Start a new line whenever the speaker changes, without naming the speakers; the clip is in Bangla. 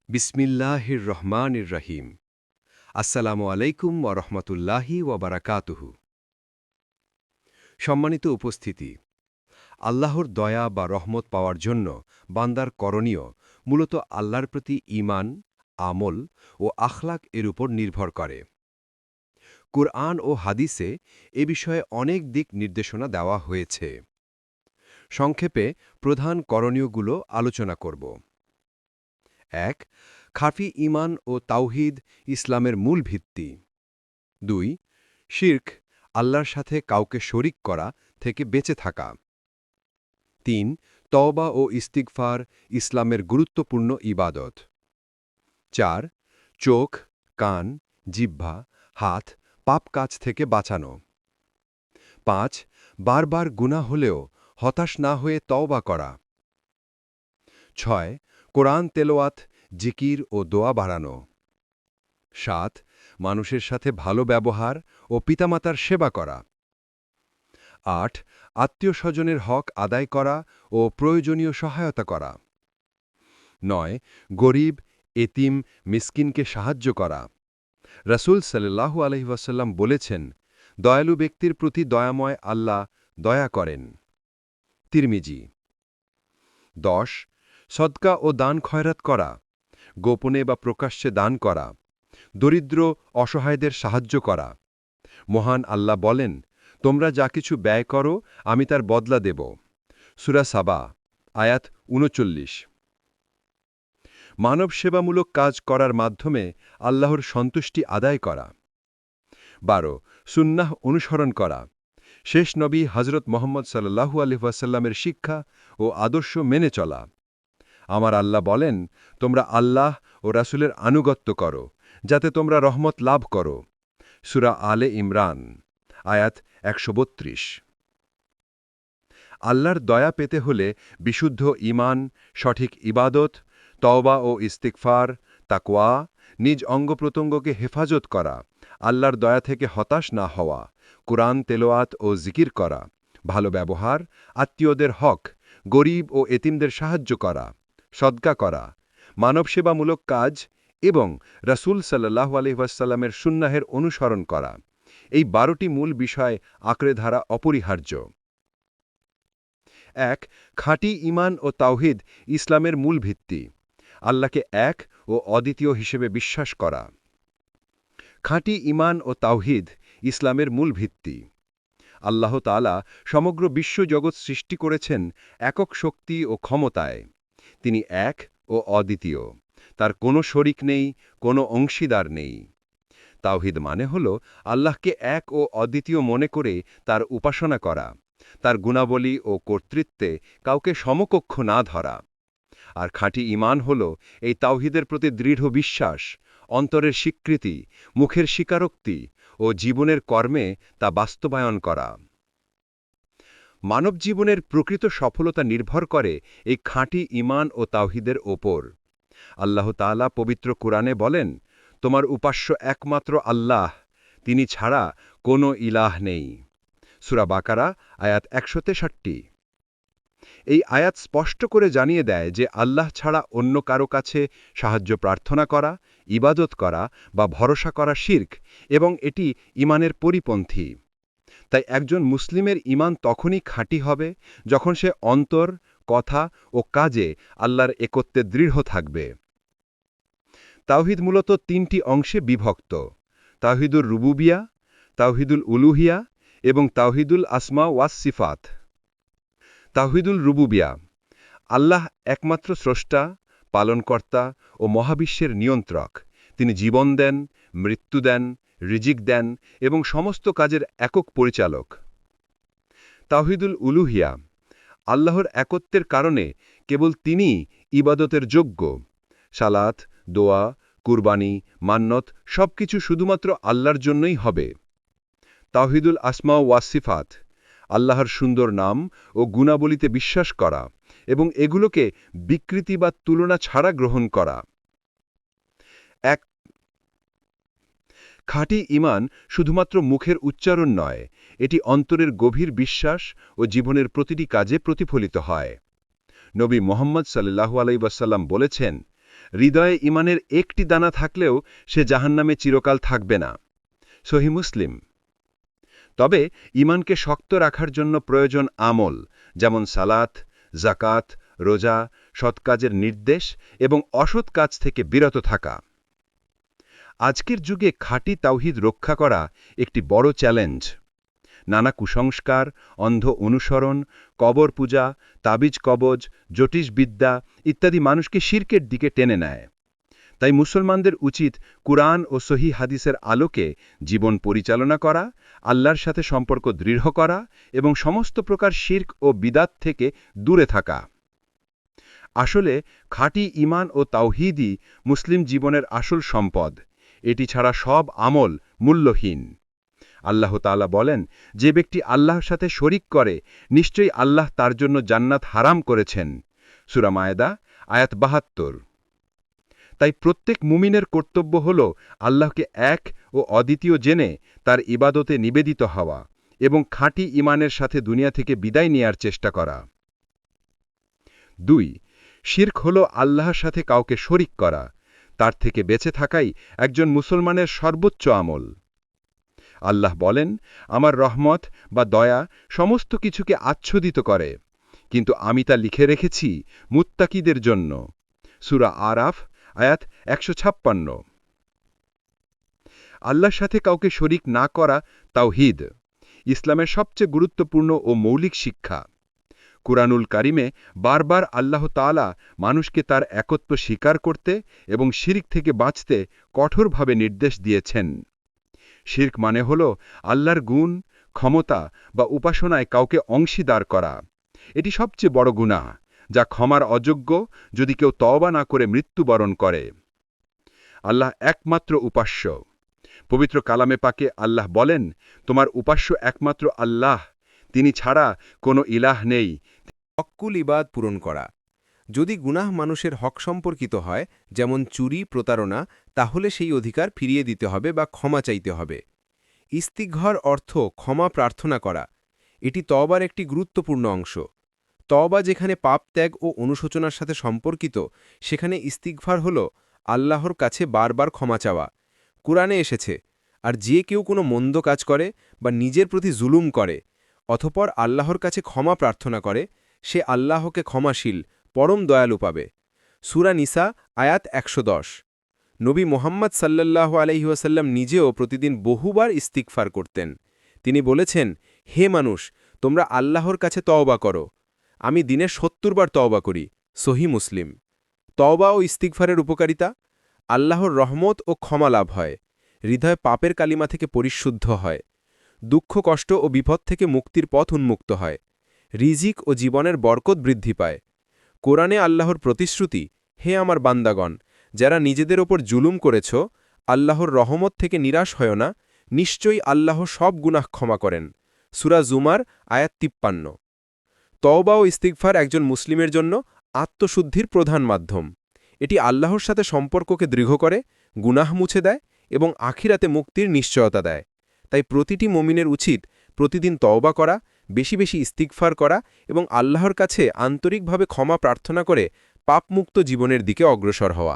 বিসমিল্লাহির রহমানির রহিম। আসসালামু আলাইকুম ওয়া রাহমাতুল্লাহি ওয়া বারাকাতুহু। সম্মানিত উপস্থিতি, আল্লাহর দয়া বা রহমত পাওয়ার জন্য বান্দার করণীয় মূলত আল্লাহর প্রতি ঈমান, আমল ও আখলাক এর উপর নির্ভর করে। কুরআন ও হাদিসে এ বিষয়ে অনেক দিক নির্দেশনা দেওয়া হয়েছে। সংক্ষেপে প্রধান করণীয়গুলো আলোচনা করব। ১. খাফি ঈমান ও তাওহীদ ইসলামের মূল ভিত্তি। ২. শিরক, আল্লাহর সাথে কাউকে শরিক করা থেকে বেঁচে থাকা। ৩. তওবা ও ইস্তিগফার ইসলামের গুরুত্বপূর্ণ ইবাদত। ৪. চোখ, কান, জিহ্বা, হাত, পাপ কাজ থেকে বাঁচানো। ৫. বারবার গুনাহ হলেও হতাশ না হয়ে তওবা করা। ৬. কোরআন তেলাওয়াত, জিকির ও দোয়া বাড়ানো। ৭. মানুষের সাথে ভালো ব্যবহার ও পিতামাতার সেবা করা। ৮. আত্মীয়-স্বজনের হক আদায় করা ও প্রয়োজনীয় সহায়তা করা। ৯. গরিব, এতিম, মিসকিনকে সাহায্য করা। রাসূল সাল্লাল্লাহু আলাইহি ওয়াসাল্লাম বলেছেন, দয়ালু ব্যক্তির প্রতি দয়াময় আল্লাহ দয়া করেন। তিরমিজি। ১০. সদকা ও দান খয়রাত করা, গোপনে বা প্রকাশ্যে দান করা, দরিদ্র অসহায়দের সাহায্য করা। মহান আল্লাহ বলেন, তোমরা যা কিছু ব্যয় করো আমি তার বদলা দেব। সূরা সাবা, আয়াত ৩৯। মানব সেবামূলক কাজ করার মাধ্যমে আল্লাহর সন্তুষ্টি আদায় করা। ১২. সুন্নাহ অনুসরণ করা, শেষ নবী হজরত মুহাম্মদ সাল্লাল্লাহু আলাইহি ওয়াসাল্লামের শিক্ষা ও আদর্শ মেনে চলা। আমার আল্লাহ বলেন, তোমরা আল্লাহ ও রাসূলের আনুগত্য করো, যাতে তোমরা রহমত লাভ করো। সূরা আলে ইমরান, আয়াত ১৩২। আল্লাহর দয়া পেতে হলে বিশুদ্ধ ঈমান, সঠিক ইবাদত, তওবা ও ইস্তিগফার, তাকওয়া, নিজ অঙ্গপ্রত্যঙ্গকে হেফাজত করা, আল্লাহর দয়া থেকে হতাশ না হওয়া, কুরআন তেলাওয়াত ও জিকির করা, ভালো ব্যবহার, আত্মীয়দের হক, গরিব ও এতিমদের সাহায্য করা, সদকা করা, মানবসেবামূলক কাজ এবং রাসূল সাল্লাল্লাহু আলাইহি ওয়াসাল্লামের সুন্নাহের অনুসরণ করা, এই ১২টি মূল বিষয় আঁকড়ে ধরা অপরিহার্য। ১. খাঁটি ঈমান ও তাওহীদ ইসলামের মূল ভিত্তি। আল্লাহকে এক ও অদ্বিতীয় হিসেবে বিশ্বাস করা। খাঁটি ঈমান ও তাওহীদ ইসলামের মূল ভিত্তি। আল্লাহ তাআলা সমগ্র বিশ্বজগৎ সৃষ্টি করেছেন একক শক্তি ও ক্ষমতায়। তিনি এক ও অদ্বিতীয়, তার কোনো শরিক নেই, কোনো অংশীদার নেই। তাওহীদ মানে হল আল্লাহকে এক ও অদ্বিতীয় মনে করে তার উপাসনা করা, তার গুণাবলী ও কর্তৃত্বে কাউকে সমকক্ষ না ধরা। আর খাঁটি ঈমান হল এই তাওহীদের প্রতি দৃঢ় বিশ্বাস, অন্তরের স্বীকৃতি, মুখের স্বীকারোক্তি ও জীবনের কর্মে তা বাস্তবায়ন করা। মানব জীবনের প্রকৃত সফলতা নির্ভর করে এই খাঁটি ঈমান ও তাওহীদের ওপর। আল্লাহ তাআলা পবিত্র কুরআনে বলেন, তোমার উপাস্য একমাত্র আল্লাহ, তিনি ছাড়া কোনো ইলাহ নেই। সূরা বাকারা, আয়াত ১৬৩। এই আয়াত স্পষ্ট করে জানিয়ে দেয় যে আল্লাহ ছাড়া অন্য কারো কাছে সাহায্য প্রার্থনা করা, ইবাদত করা বা ভরসা করা শিরক, এবং এটি ঈমানের পরিপন্থী। তাই একজন মুসলিমের ঈমান তখনই খাঁটি হবে যখন সে অন্তর, কথা ও কাজে আল্লাহর একত্বে দৃঢ় থাকবে। তাওহীদ মূলত ৩টি অংশে বিভক্ত: তাওহীদুর রুবুবিয়া, তাওহীদুল উলুহিয়া এবং তাওহীদুল আসমা ওয়াস সিফাত। তাওহীদুল রুবুবিয়া, আল্লাহ একমাত্র স্রষ্টা, পালনকর্তা ও মহাবিশ্বের নিয়ন্ত্রক। তিনি জীবন দেন, মৃত্যু দেন, রিজিক দেন এবং সমস্ত কাজের একক পরিচালক। তাওহীদুল উলুহিয়া, আল্লাহর একত্বের কারণে কেবল তিনিই ইবাদতের যোগ্য। সালাত, দোয়া, কুরবানি, মান্নত সবকিছু শুধুমাত্র আল্লাহর জন্যই হবে। তাওহীদুল আসমা ওয়াস সিফাত, আল্লাহর সুন্দর নাম ও গুণাবলীতে বিশ্বাস করা এবং এগুলোকে বিকৃতি বা তুলনা ছাড়া গ্রহণ করা। এক খাঁটি ঈমান শুধুমাত্র মুখের উচ্চারণ নয়, এটি অন্তরের গভীর বিশ্বাস ও জীবনের প্রতিটি কাজে প্রতিফলিত হয়। নবী মুহাম্মদ সাল্লাল্লাহু আলাইহি ওয়াসাল্লাম বলেছেন, হৃদয়ে ঈমানের একটি দানা থাকলেও সে জাহান্নামে চিরকাল থাকবে না। সহিহ মুসলিম। তবে ঈমানকে শক্ত রাখার জন্য প্রয়োজন আমল, যেমন সালাত, যাকাত, রোজা, সৎ কাজের নির্দেশ এবং অসৎ কাজ থেকে বিরত থাকা। আজকের যুগে খাঁটি তাওহীদ রক্ষা করা একটি বড় চ্যালেঞ্জ। নানা কুসংস্কার, অন্ধ অনুসরণ, কবর পূজা, তাবিজ কবজ, জ্যোতিষবিদ্যা ইত্যাদি মানুষকে শিরকের দিকে টেনে নেয়। তাই মুসলমানদের উচিত কুরআন ও সহিহ হাদিসের আলোকে জীবন পরিচালনা করা, আল্লাহর সাথে সম্পর্ক দৃঢ় করা এবং সমস্ত প্রকার শিরক ও বিদাত থেকে দূরে থাকা। আসলে খাঁটি ঈমান ও তাওহীদই মুসলিম জীবনের আসল সম্পদ। এটি ছাড়া সব আমল মূল্যহীন। আল্লাহ তাআলা বলেন, যে ব্যক্তি আল্লাহর সাথে শরিক করে নিশ্চয়ই আল্লাহ তার জন্য জান্নাত হারাম করেছেন। সূরা মায়েদা আয়াত ৭২। তাই প্রত্যেক মুমিনের কর্তব্য হল আল্লাহকে এক ও অদ্বিতীয় জেনে তার ইবাদতে নিবেদিত হওয়া এবং খাঁটি ঈমানের সাথে দুনিয়া থেকে বিদায় নেয়ার চেষ্টা করা। ২. শিরক হল আল্লাহর সাথে কাউকে শরিক করা। তার থেকে বেঁচে থাকাই একজন মুসলমানের সর্বোচ্চ আমল। আল্লাহ বলেন, আমার রহমত বা দয়া সমস্ত কিছুকে আচ্ছাদিত করে, কিন্তু আমি তা লিখে রেখেছি মুত্তাকিদের জন্য। সূরা আরাফ আয়াত ১৫৬। আল্লাহর সাথে কাউকে শরিক না করা তাওহীদ, ইসলামের সবচেয়ে গুরুত্বপূর্ণ ও মৌলিক শিক্ষা। কুরআনুল কারিমে বারবার আল্লাহ তাআলা মানুষকে তার একত্ব স্বীকার করতে এবং শিরক থেকে বাঁচতে কঠোরভাবে নির্দেশ দিয়েছেন। শিরক মানে হল আল্লাহর গুণ, ক্ষমতা বা উপাসনায় কাউকে অংশীদার করা। এটি সবচেয়ে বড় গুনাহ, যা ক্ষমার অযোগ্য যদি কেউ তওবা না করে মৃত্যুবরণ করে। আল্লাহ একমাত্র উপাস্য। পবিত্র কালামে পাকে আল্লাহ বলেন, তোমার উপাস্য একমাত্র আল্লাহ, তিনি ছাড়া কোনো ইলাহ নেই।
হক্কুল ইবাদ পূরণ করা। যদি গুনাহ মানুষের হক সম্পর্কিত হয়, যেমন চুরি, প্রতারণা, তাহলে সেই অধিকার ফিরিয়ে দিতে হবে বা ক্ষমা চাইতে হবে। ইস্তিগফার অর্থ ক্ষমা প্রার্থনা করা। এটি তওবার একটি গুরুত্বপূর্ণ অংশ। তওবা যেখানে পাপ ত্যাগ ও অনুশোচনার সাথে সম্পর্কিত, সেখানে ইস্তিগফার হল আল্লাহর কাছে বারবার ক্ষমা চাওয়া। কুরআনে এসেছে, আর যে কেউ কোনো মন্দ কাজ করে বা নিজের প্রতি জুলুম করে অতঃপর আল্লাহর কাছে ক্ষমা প্রার্থনা করে, সে আল্লাহকে ক্ষমাশীল, পরম দয়ালু পাবে। সূরা নিসা আয়াত ১১০। নবী মুহাম্মদ সাল্লাল্লাহু আলাইহি ওয়াসাল্লাম নিজেও প্রতিদিন বহুবার ইস্তিগফার করতেন। তিনি বলেছেন, হে মানুষ, তোমরা আল্লাহর কাছে তওবা করো। আমি দিনে ৭০ বার তওবা করি। সহিহ মুসলিম। তওবা ও ইস্তিগফারের উপকারিতা। আল্লাহর রহমত ও ক্ষমা লাভ হয়। হৃদয় পাপের কালিমা থেকে পরিশুদ্ধ হয়। দুঃখ, কষ্ট ও বিপদ থেকে মুক্তির পথ উন্মুক্ত হয়। রিজিক ও জীবনের বরকত বৃদ্ধি পায়। কোরআনে আল্লাহর প্রতিশ্রুতি, হে আমার বান্দাগণ, যারা নিজেদের ওপর জুলুম করেছ, আল্লাহর রহমত থেকে নিরাশ হয় না, নিশ্চয়ই আল্লাহ সব গুনাহ ক্ষমা করেন। সূরা জুমার আয়াত ৫৩। তওবা ও ইস্তিগফার একজন মুসলিমের জন্য আত্মশুদ্ধির প্রধান মাধ্যম। এটি আল্লাহর সাথে সম্পর্ককে দৃঢ় করে, গুনাহ মুছে দেয় এবং আখিরাতে মুক্তির নিশ্চয়তা দেয়। তাই প্রতিটি মুমিনের উচিত প্রতিদিন তওবা করা, বেশি বেশি ইস্তিগফার করা এবং আল্লাহর কাছে আন্তরিকভাবে ক্ষমা প্রার্থনা করে পাপমুক্ত জীবনের দিকে অগ্রসর হওয়া।